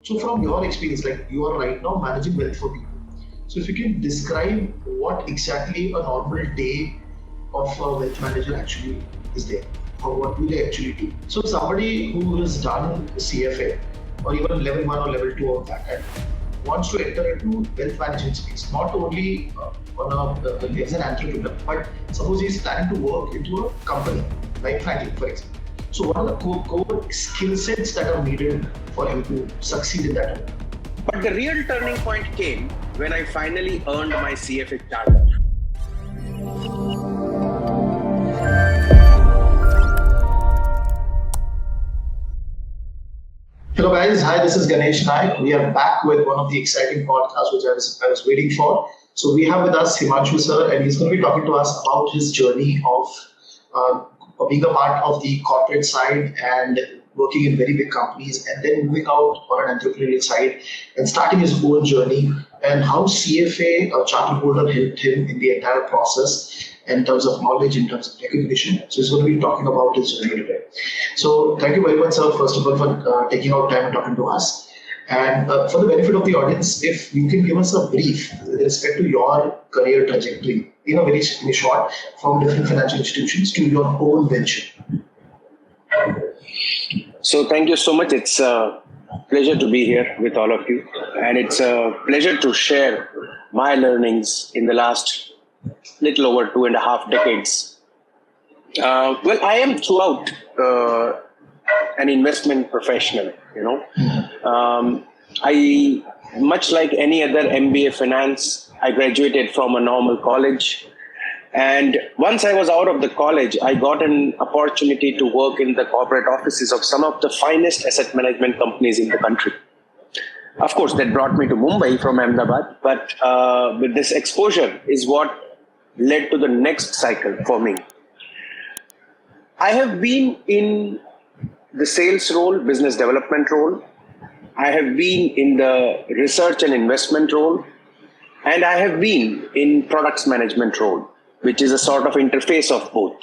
So from your experience, like you are right now managing wealth for people. So if you can describe what exactly a normal day of a wealth manager actually is there, or what do they actually do? So somebody who has done CFA or even level 1 or level 2 of that and wants to enter into wealth management space, not only as an entrepreneur, but suppose he's planning to work into a company like Franklin, for example. So what are the core skill sets that are needed for him to succeed in that? But the real turning point came when I finally earned my CFA Chater. Hello guys, hi, this is Ganesh Naik. We are back with one of the exciting podcasts which I was waiting for. So we have with us Himanshu sir, and he's going to be talking to us about his journey of being a part of the corporate side and working in very big companies, and then moving out on an entrepreneurial side and starting his own journey, and how CFA charter holder helped him in the entire process in terms of knowledge, in terms of recognition. So he's going to be talking about his journey today. So thank you very much, sir, first of all, for taking out time and talking to us. And for the benefit of the audience, if you can give us a brief with respect to your career trajectory, in a very short, from different financial institutions to your own venture. So thank you so much. It's a pleasure to be here with all of you. And it's a pleasure to share my learnings in the last little over 2.5 decades. Well, I am throughout an investment professional, I, much like any other MBA finance, I graduated from a normal college. And once I was out of the college, I got an opportunity to work in the corporate offices of some of the finest asset management companies in the country. Of course, that brought me to Mumbai from Ahmedabad, but with this exposure is what led to the next cycle for me. I have been in the sales role, business development role. I have been in the research and investment role, and I have been in products management role, which is a sort of interface of both.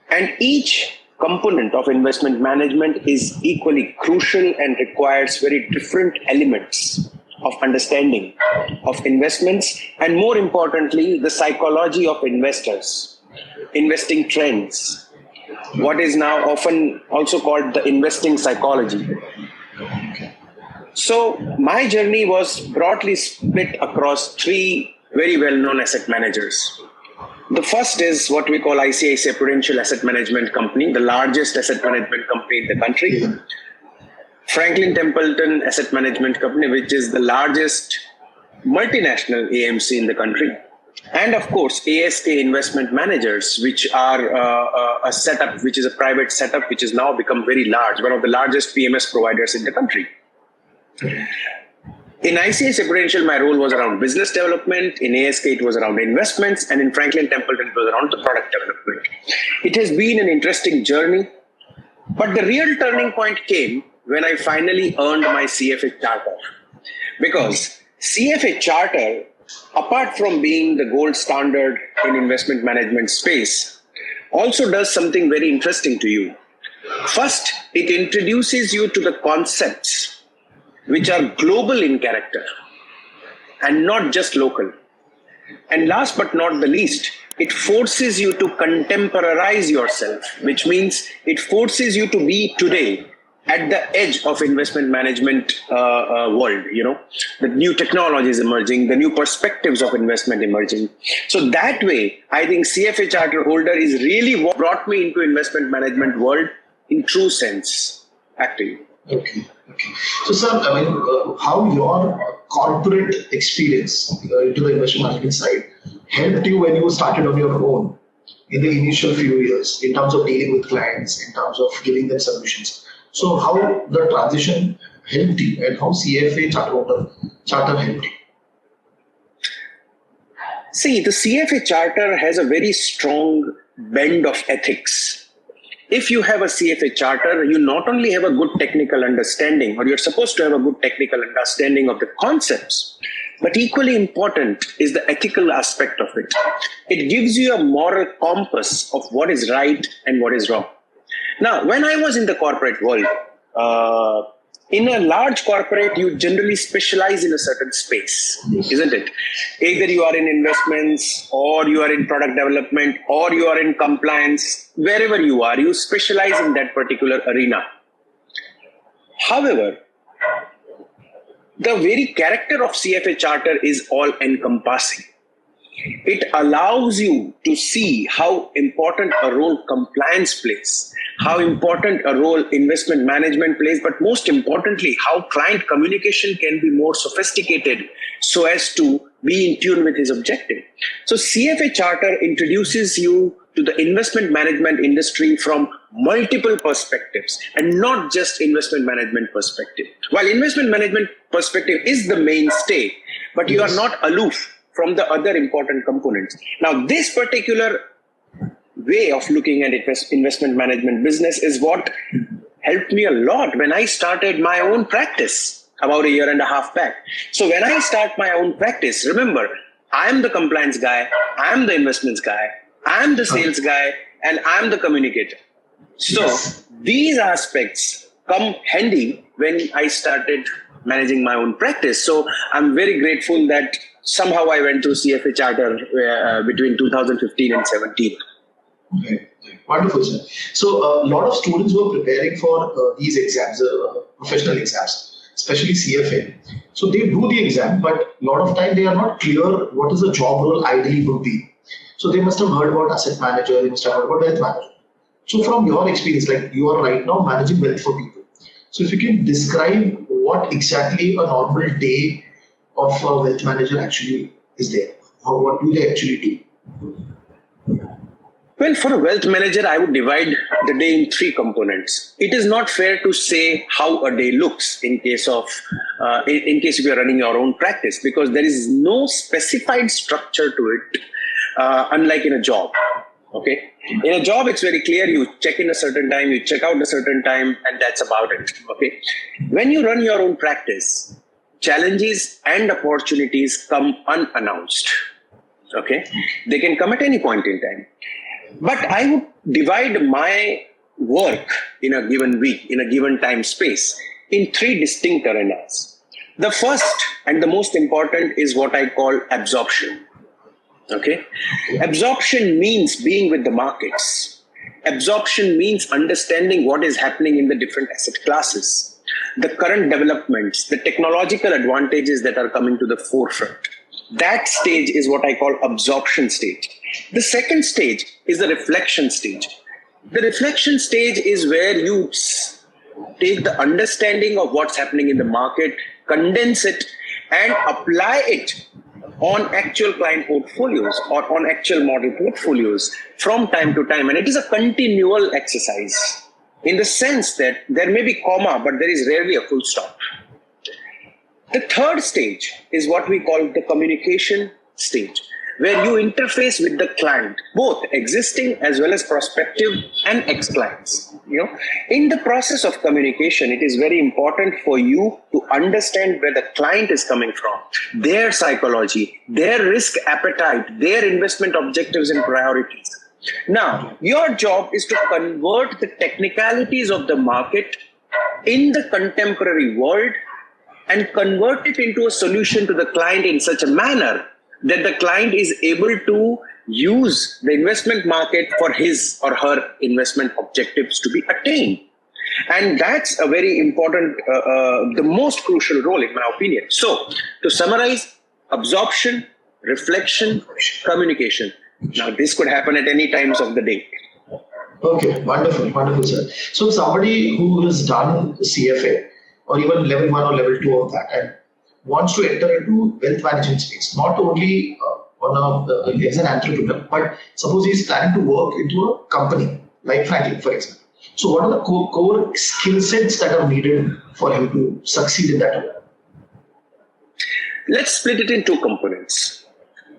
And each component of investment management is equally crucial and requires very different elements of understanding of investments, and more importantly, the psychology of investors, investing trends, what is now often also called the investing psychology. So my journey was broadly split across 3 very well-known asset managers. The first is what we call ICICI Prudential Asset Management Company, the largest asset management company in the country. Franklin Templeton Asset Management Company, which is the largest multinational AMC in the country. And of course, ASK Investment Managers, which are a setup, which is a private setup, which has now become very large, one of the largest PMS providers in the country. In ICICI Prudential, my role was around business development. In ASK, it was around investments. And in Franklin Templeton, it was around the product development. It has been an interesting journey. But the real turning point came when I finally earned my CFA Chater. Because CFA Chater, apart from being the gold standard in investment management space, also does something very interesting to you. First, it introduces you to the concepts which are global in character and not just local. And last but not the least, it forces you to contemporize yourself, which means it forces you to be today at the edge of investment management world. The new technologies emerging, the new perspectives of investment emerging. So that way, I think CFA Charter holder is really what brought me into investment management world in true sense, actually. Okay. So, sir, how your corporate experience into the investment management side helped you when you started on your own in the initial few years in terms of dealing with clients, in terms of giving them solutions? So, how the transition helped you and how CFA Charter helped you? See, the CFA Charter has a very strong bend of ethics. If you have a CFA Charter, you not only have a good technical understanding, or you're supposed to have a good technical understanding of the concepts, but equally important is the ethical aspect of it. It gives you a moral compass of what is right and what is wrong. Now, when I was in the corporate world, In a large corporate, you generally specialize in a certain space, isn't it? Either you are in investments, or you are in product development, or you are in compliance. Wherever you are, you specialize in that particular arena. However, the very character of CFA Charter is all-encompassing. It allows you to see how important a role compliance plays, how important a role investment management plays, but most importantly, how client communication can be more sophisticated so as to be in tune with his objective. So CFA Charter introduces you to the investment management industry from multiple perspectives and not just investment management perspective. While investment management perspective is the mainstay, but you are not aloof from the other important components. Now, this particular way of looking at investment management business is what helped me a lot when I started my own practice about a year and a half back. So when I start my own practice, remember, I'm the compliance guy, I'm the investments guy, I'm the sales guy, and I'm the communicator. So these aspects come handy when I started managing my own practice. So I'm very grateful that somehow I went through CFA Charter between 2015 and 17. Okay. Wonderful, sir. So a lot of students were preparing for these exams, professional exams, especially CFA. So they do the exam, but a lot of time they are not clear what is the job role ideally would be. So they must have heard about asset manager, they must have heard about wealth manager. So from your experience, like you are right now managing wealth for people. So if you can describe what exactly a normal day of a wealth manager actually is there, or what do they actually do? Well, for a wealth manager, I would divide the day in three components. It is not fair to say how a day looks in case of, in case you are running your own practice, because there is no specified structure to it, unlike in a job. Okay, in a job, it's very clear. You check in a certain time, you check out a certain time, and that's about it. Okay, when you run your own practice, challenges and opportunities come unannounced. Okay, they can come at any point in time. But I would divide my work in a given week, in a given time space, in three distinct arenas. The first and the most important is what I call absorption. Okay, absorption means being with the markets. Absorption means understanding what is happening in the different asset classes, the current developments, the technological advantages that are coming to the forefront. That stage is what I call absorption stage. The second stage is the reflection stage. The reflection stage is where you take the understanding of what's happening in the market, condense it, and apply it on actual client portfolios or on actual model portfolios from time to time. And it is a continual exercise in the sense that there may be comma, but there is rarely a full stop. The third stage is what we call the communication stage, where you interface with the client, both existing as well as prospective and ex-clients. In the process of communication, it is very important for you to understand where the client is coming from, their psychology, their risk appetite, their investment objectives and priorities. Now, your job is to convert the technicalities of the market in the contemporary world and convert it into a solution to the client in such a manner that the client is able to use the investment market for his or her investment objectives to be attained. And that's a very important, the most crucial role in my opinion. So to summarize, absorption, reflection, communication. Now this could happen at any times of the day. Okay, wonderful, sir. So somebody who has done CFA or even level 1 or level 2 of that and wants to enter into wealth management space, not only as an entrepreneur, but suppose he's planning to work into a company like Franklin, for example. So what are the core skill sets that are needed for him to succeed in that role? Let's split it in two components.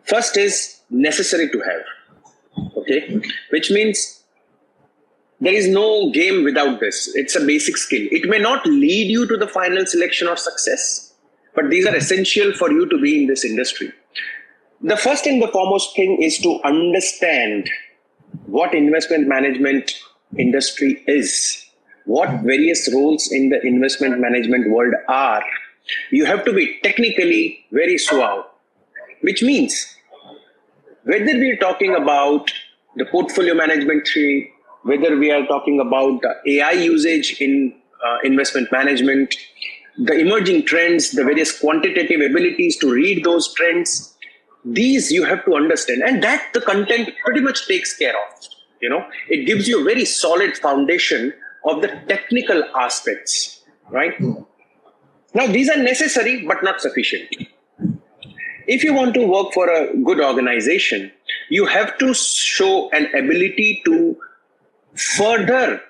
First is necessary to have, okay? Which means there is no game without this. It's a basic skill. It may not lead you to the final selection or success, but these are essential for you to be in this industry. The first and the foremost thing is to understand what investment management industry is, what various roles in the investment management world are, you have to be technically very suave, which means whether we're talking about the portfolio management tree, whether we are talking about AI usage in investment management, the emerging trends, the various quantitative abilities to read those trends, these you have to understand. And that the content pretty much takes care of. It gives you a very solid foundation of the technical aspects, right? Now, these are necessary but not sufficient. If you want to work for a good organization, you have to show an ability to further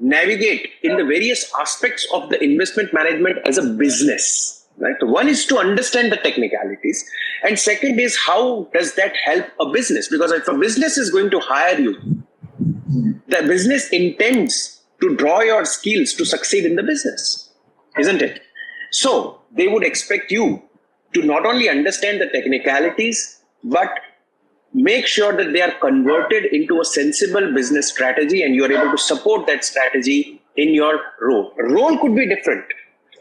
navigate in the various aspects of the investment management as a business. Right? One is to understand the technicalities, and second is how does that help a business? Because if a business is going to hire you, the business intends to draw your skills to succeed in the business, isn't it? So they would expect you to not only understand the technicalities, but make sure that they are converted into a sensible business strategy and you are able to support that strategy in your role. Role could be different.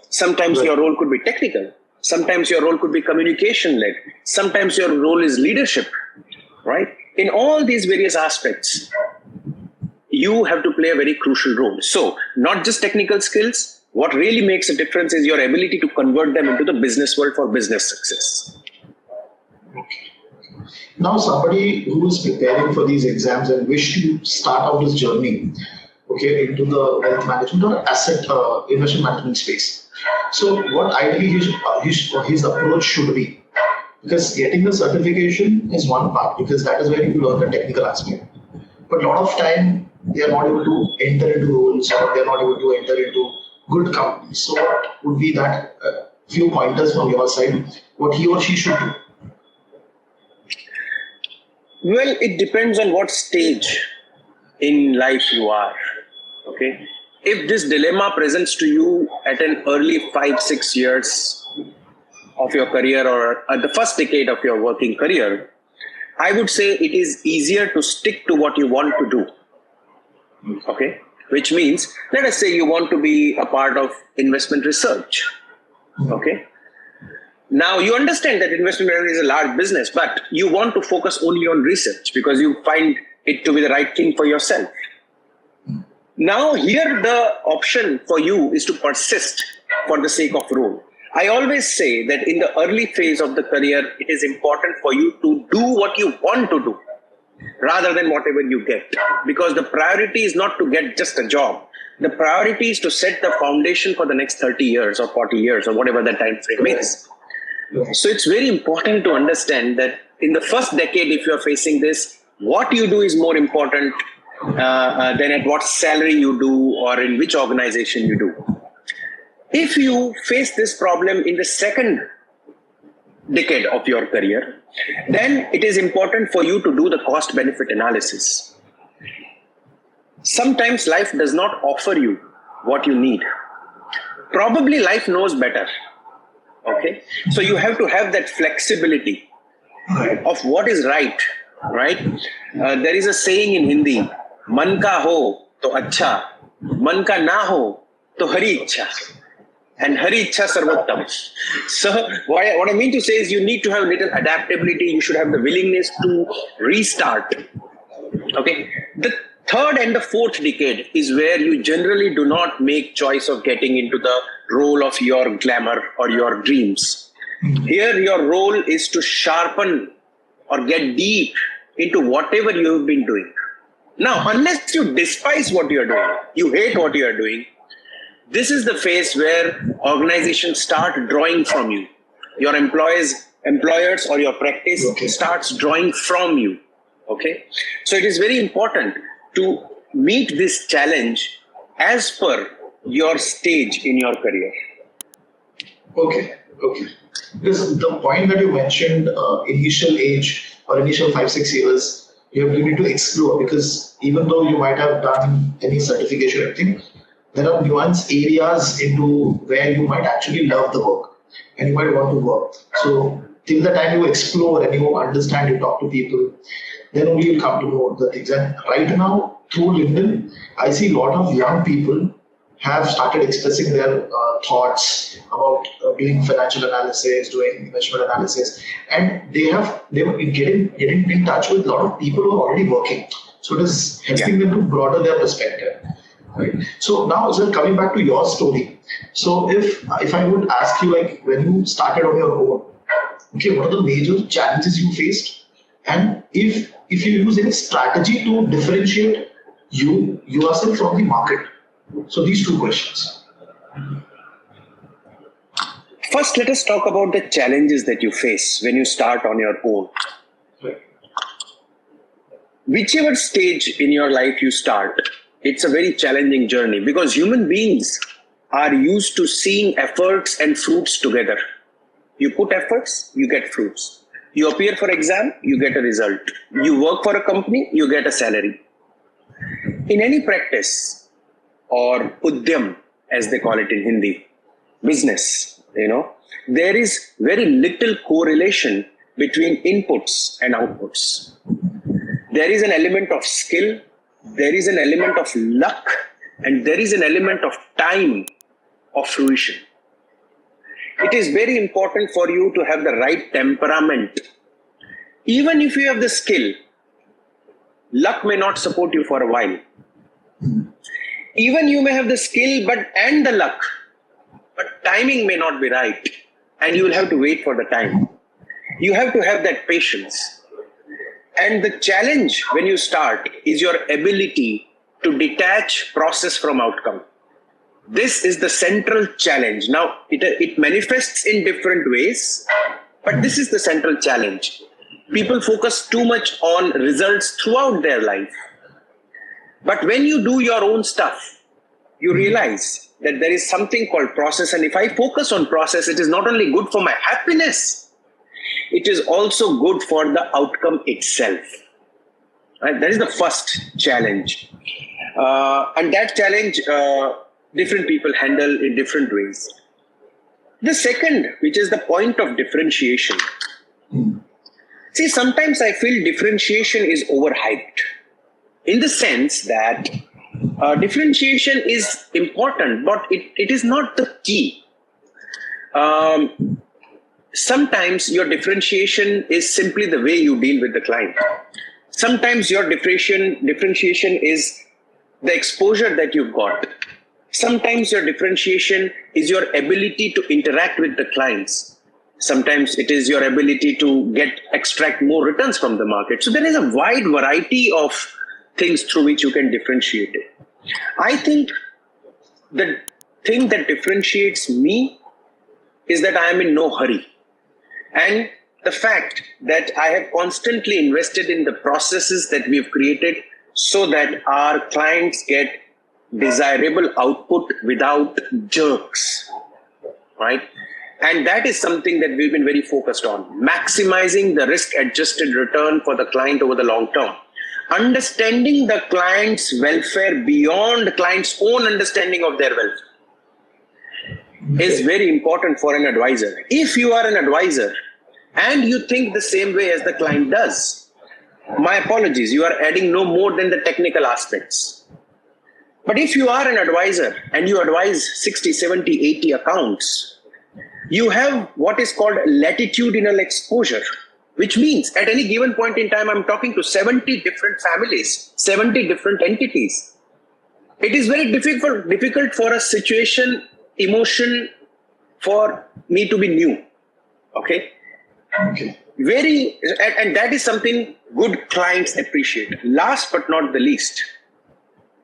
Sometimes your role could be technical. Sometimes your role could be communication-led. Sometimes your role is leadership, right? In all these various aspects, you have to play a very crucial role. So not just technical skills. What really makes a difference is your ability to convert them into the business world for business success. Now, somebody who is preparing for these exams and wish to start out this journey, into the wealth management or asset investment management space. So, what ideally his approach should be? Because getting the certification is one part, because that is where you learn the technical aspect. But a lot of time, they are not able to enter into roles, or they are not able to enter into good companies. So, what would be that few pointers from your side, what he or she should do? Well, it depends on what stage in life you are. Okay. If this dilemma presents to you at an early 5-6 years of your career or at the first decade of your working career, I would say it is easier to stick to what you want to do. Okay. Which means, let us say you want to be a part of investment research. Okay. Now, you understand that investment management is a large business, but you want to focus only on research because you find it to be the right thing for yourself. Now, here the option for you is to persist for the sake of role. I always say that in the early phase of the career, it is important for you to do what you want to do rather than whatever you get. Because the priority is not to get just a job. The priority is to set the foundation for the next 30 years or 40 years or whatever the time frame is. So it's very important to understand that in the first decade, if you're facing this, what you do is more important than at what salary you do or in which organization you do. If you face this problem in the second decade of your career, then it is important for you to do the cost benefit analysis. Sometimes life does not offer you what you need. Probably life knows better. Okay, so you have to have that flexibility of what is right. There is a saying in Hindi, "Man ka ho to acha, man ka na ho to hari ichha, and hari ichha sarvottam." So what I mean to say is you need to have a little adaptability. You should have the willingness to restart. Okay, the third and the fourth decade is where you generally do not make choice of getting into the role of your glamour or your dreams. Here, your role is to sharpen or get deep into whatever you have been doing. Now, unless you despise what you are doing, you hate what you are doing, this is the phase where organizations start drawing from you. Your employers or your practice starts drawing from you. Okay, so it is very important to meet this challenge as per your stage in your career. Okay. Because the point that you mentioned, initial age or initial 5-6 years, you need to explore, because even though you might have done any certification or anything, there are nuanced areas into where you might actually love the work and you might want to work. So till the time you explore and you understand, you talk to people, then only you'll come to know the things. And right now, through LinkedIn, I see a lot of young people have started expressing their thoughts about doing financial analysis, doing investment analysis, and they were getting in touch with a lot of people who are already working. So it is helping them to broaden their perspective. Right. So now, sir, coming back to your story. So if I would ask you, like, when you started on your own, okay, what are the major challenges you faced, and if you use any strategy to differentiate yourself from the market? So these two questions. First, let us talk about the challenges that you face when you start on your own. Right. Whichever stage in your life you start, it's a very challenging journey because human beings are used to seeing efforts and fruits together. You put efforts, you get fruits. You appear for exam, you get a result. You work for a company, you get a salary. In any practice or udyam, as they call it in Hindi, business, there is very little correlation between inputs and outputs. There is an element of skill, there is an element of luck, and there is an element of time of fruition. It is very important for you to have the right temperament. Even if you have the skill, luck may not support you for a while. Even you may have the skill and the luck, but timing may not be right, and you will have to wait for the time. You have to have that patience. And the challenge when you start is your ability to detach process from outcome. This is the central challenge. Now, it manifests in different ways, but this is the central challenge. People focus too much on results throughout their life. But when you do your own stuff, you realize that there is something called process. And if I focus on process, it is not only good for my happiness, it is also good for the outcome itself. Right? That is the first challenge. And that challenge, different people handle in different ways. The second, which is the point of differentiation. See, sometimes I feel differentiation is overhyped in the sense that differentiation is important, but it is not the key. Sometimes your differentiation is simply the way you deal with the client. Sometimes your differentiation is the exposure that you've got. Sometimes your differentiation is your ability to interact with the clients. Sometimes it is your ability to extract more returns from the market. So there is a wide variety of things through which you can differentiate it. I think the thing that differentiates me is that I am in no hurry. And the fact that I have constantly invested in the processes that we've created so that our clients get desirable output without jerks, right? And that is something that we've been very focused on, maximizing the risk-adjusted return for the client over the long term. Understanding the client's welfare beyond the client's own understanding of their welfare is very important for an advisor. If you are an advisor and you think the same way as the client does, my apologies, you are adding no more than the technical aspects. But if you are an advisor and you advise 60, 70, 80 accounts, you have what is called latitudinal exposure, which means at any given point in time, I'm talking to 70 different families, 70 different entities. It is very difficult for a situation, emotion for me to be new. Okay. And that is something good clients appreciate. Last but not the least,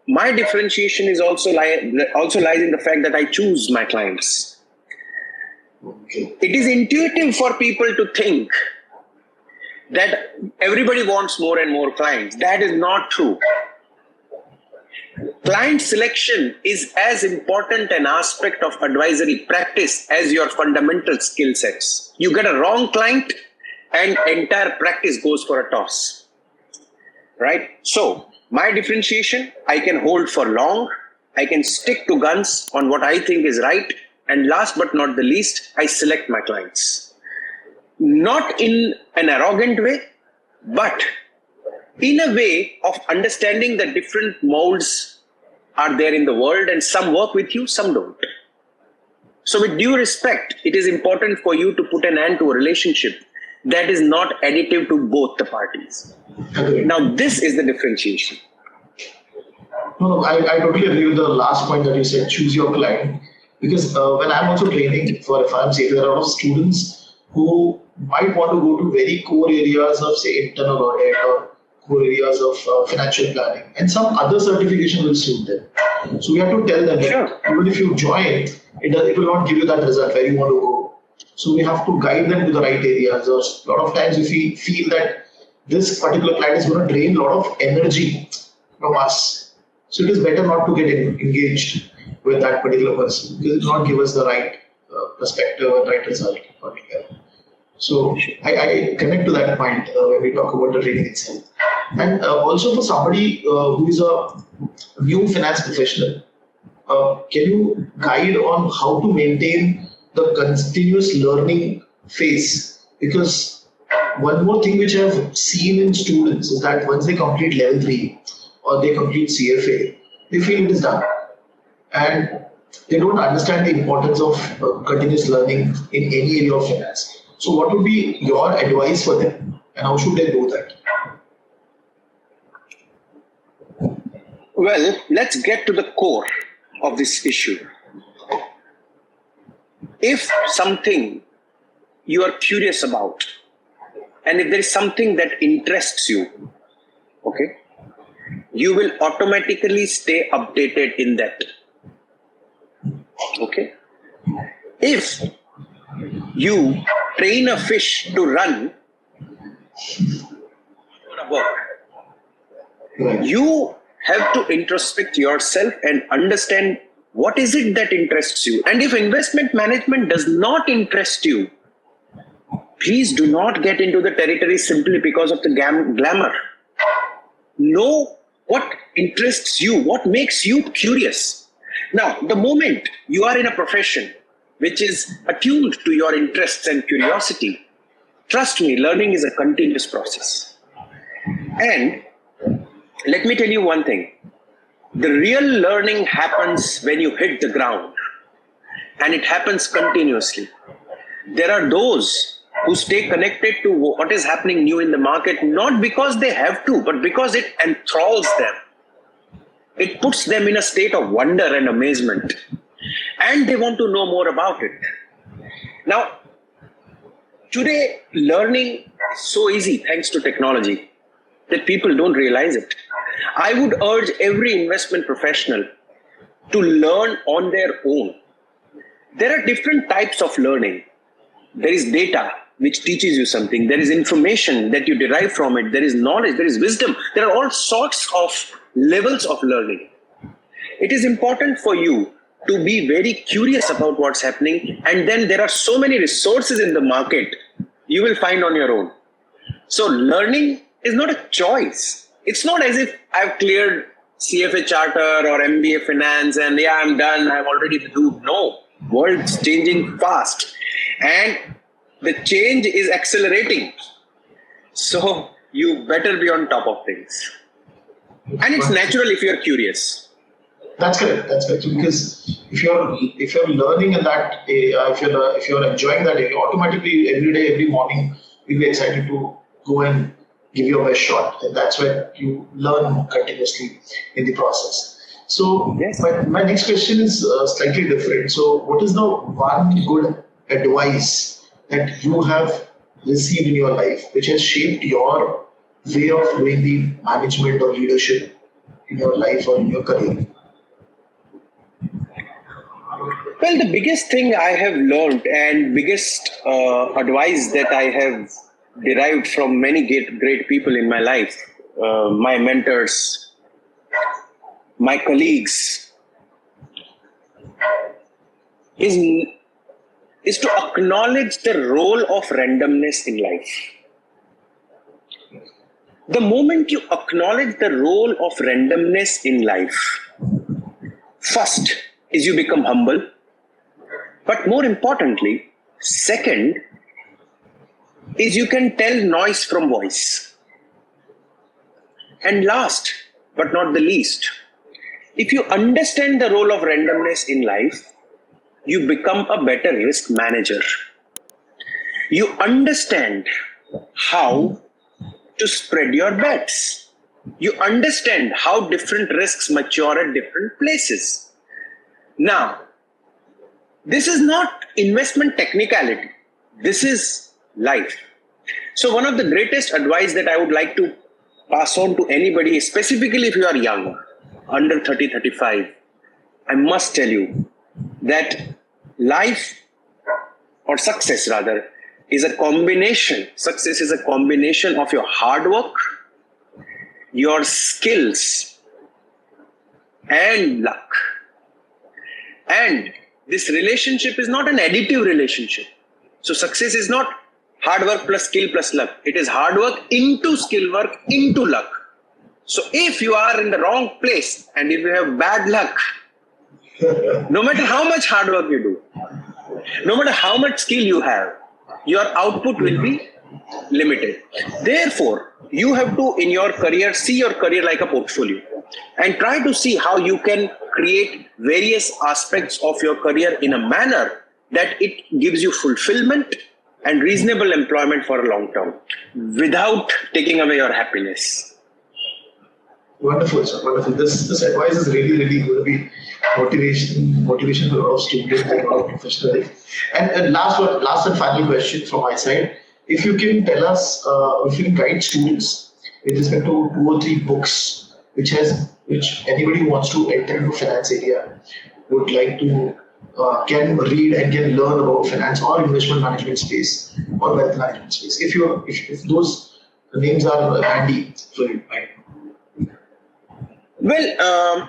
my differentiation is also lies in the fact that I choose my clients. It is intuitive for people to think that everybody wants more and more clients. That is not true. Client selection is as important an aspect of advisory practice as your fundamental skill sets. You get a wrong client and entire practice goes for a toss. Right? So, my differentiation, I can hold for long. I can stick to guns on what I think is right. And last but not the least, I select my clients. Not in an arrogant way, but in a way of understanding the different molds are there in the world, and some work with you, some don't. So with due respect, it is important for you to put an end to a relationship that is not additive to both the parties. Now, this is the differentiation. No, I totally agree with the last point that you said, choose your client. Because when I'm also training for FIM Chater, there are a lot of students who might want to go to very core areas of, say, internal audit or core areas of financial planning, and some other certification will suit them. So we have to tell them that even if you join, it will not give you that result where you want to go. So we have to guide them to the right areas. A lot of times if we feel that this particular client is going to drain a lot of energy from us, so it is better not to get engaged with that particular person, because it will not give us the right perspective and right result altogether. So I connect to that point when we talk about the training itself. And also for somebody who is a new finance professional, can you guide on how to maintain the continuous learning phase? Because one more thing which I've seen in students is that once they complete level 3 or they complete CFA, they feel it is done. And they don't understand the importance of continuous learning in any area of finance. So what would be your advice for them, and how should they do that? Well, let's get to the core of this issue. If something you are curious about, and if there is something that interests you, okay, you will automatically stay updated in that. Okay. If you train a fish to run, you have to introspect yourself and understand what is it that interests you. And if investment management does not interest you, please do not get into the territory simply because of the glamour. Know what interests you, what makes you curious. Now, the moment you are in a profession which is attuned to your interests and curiosity, trust me, learning is a continuous process. And let me tell you one thing. The real learning happens when you hit the ground, and it happens continuously. There are those who stay connected to what is happening new in the market, not because they have to, but because it enthralls them. It puts them in a state of wonder and amazement, and they want to know more about it. Now, today, learning is so easy thanks to technology that people don't realize it. I would urge every investment professional to learn on their own. There are different types of learning. There is data, which teaches you something. There is information that you derive from it. There is knowledge, there is wisdom. There are all sorts of levels of learning. It is important for you to be very curious about what's happening, and then there are so many resources in the market you will find on your own. So learning is not a choice. It's not as if I've cleared CFA Chater or MBA Finance and I'm done, I'm already the dude. No, world's changing fast and the change is accelerating. So you better be on top of things. And it's natural if you're curious. That's correct. That's correct. Because if you're learning in that area, if you're enjoying that area, automatically every day, every morning, you'll be excited to go and give your best shot. And that's when you learn continuously in the process. So yes. My next question is slightly different. So what is the one good advice that you have received in your life which has shaped your way of doing the management or leadership in your life or in your career? Well, the biggest thing I have learned and biggest advice that I have derived from many great people in my life, my mentors, my colleagues, is to acknowledge the role of randomness in life. The moment you acknowledge the role of randomness in life, first is you become humble. But more importantly, second is you can tell noise from voice. And last but not the least, if you understand the role of randomness in life, you become a better risk manager. You understand how to spread your bets. You understand how different risks mature at different places. Now, this is not investment technicality. This is life. So one of the greatest advice that I would like to pass on to anybody, specifically if you are young, under 30, 35, I must tell you that life, or success rather, is a combination. Success is a combination of your hard work, your skills, and luck. And this relationship is not an additive relationship. So success is not hard work plus skill plus luck. It is hard work into skill work into luck. So if you are in the wrong place and if you have bad luck, no matter how much hard work you do, no matter how much skill you have, your output will be limited. Therefore, you have to, in your career, see your career like a portfolio and try to see how you can create various aspects of your career in a manner that it gives you fulfillment and reasonable employment for a long term without taking away your happiness. Wonderful, sir. Wonderful. This advice is really going to be motivation for a lot of students and a lot of professionals. And last and final question from my side. If you can tell us, if you can guide students with respect to 2 or 3 books which anybody who wants to enter into finance area would like to can read and can learn about finance or investment management space or wealth management space. If those names are handy for you. Well,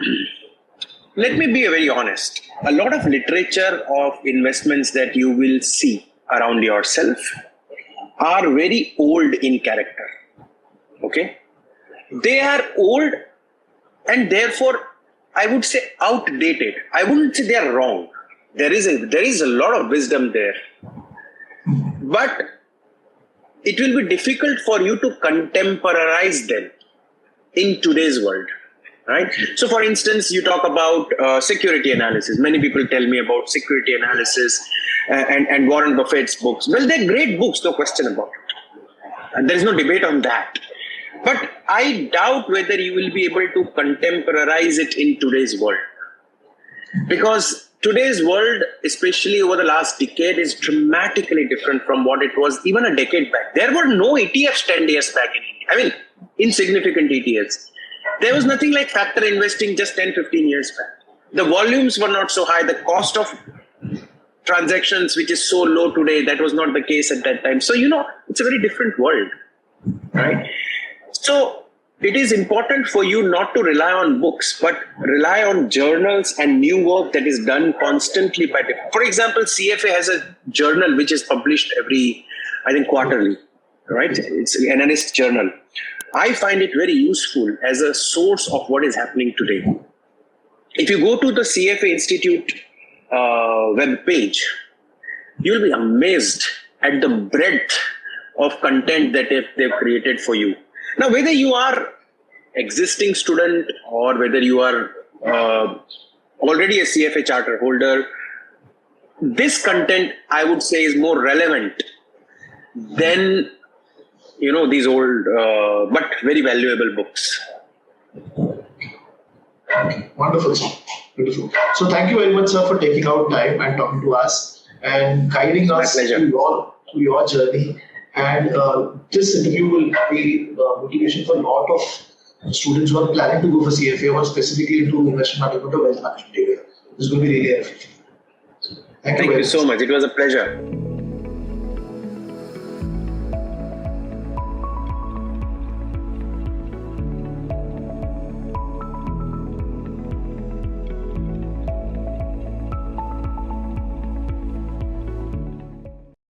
let me be very honest. A lot of literature of investments that you will see around yourself are very old in character. Okay? They are old and therefore I would say outdated. I wouldn't say they are wrong. There is a lot of wisdom there. But it will be difficult for you to contemporize them in today's world. Right? So for instance, you talk about security analysis. Many people tell me about security analysis and Warren Buffett's books. Well, they're great books, no question about it. And there is no debate on that. But I doubt whether you will be able to contemporize it in today's world. Because today's world, especially over the last decade, is dramatically different from what it was even a decade back. There were no ETFs 10 years back in India. I mean, insignificant ETFs. There was nothing like factor investing just 10, 15 years back. The volumes were not so high. The cost of transactions, which is so low today, that was not the case at that time. So, it's a very different world, right? So it is important for you not to rely on books, but rely on journals and new work that is done constantly by them. For example, CFA has a journal which is published quarterly, right? It's an analyst journal. I find it very useful as a source of what is happening today. If you go to the CFA Institute web page, you'll be amazed at the breadth of content that they've created for you. Now, whether you are existing student or whether you are already a CFA Chater holder, this content, I would say, is more relevant than these old but very valuable books. Wonderful, sir. Beautiful. So thank you very much, sir, for taking out time and talking to us and guiding us through your journey. And this interview will be motivation for a lot of students who are planning to go for CFA or specifically into investment management or wealth management area. This will be really helpful. Thank you so much. It was a pleasure.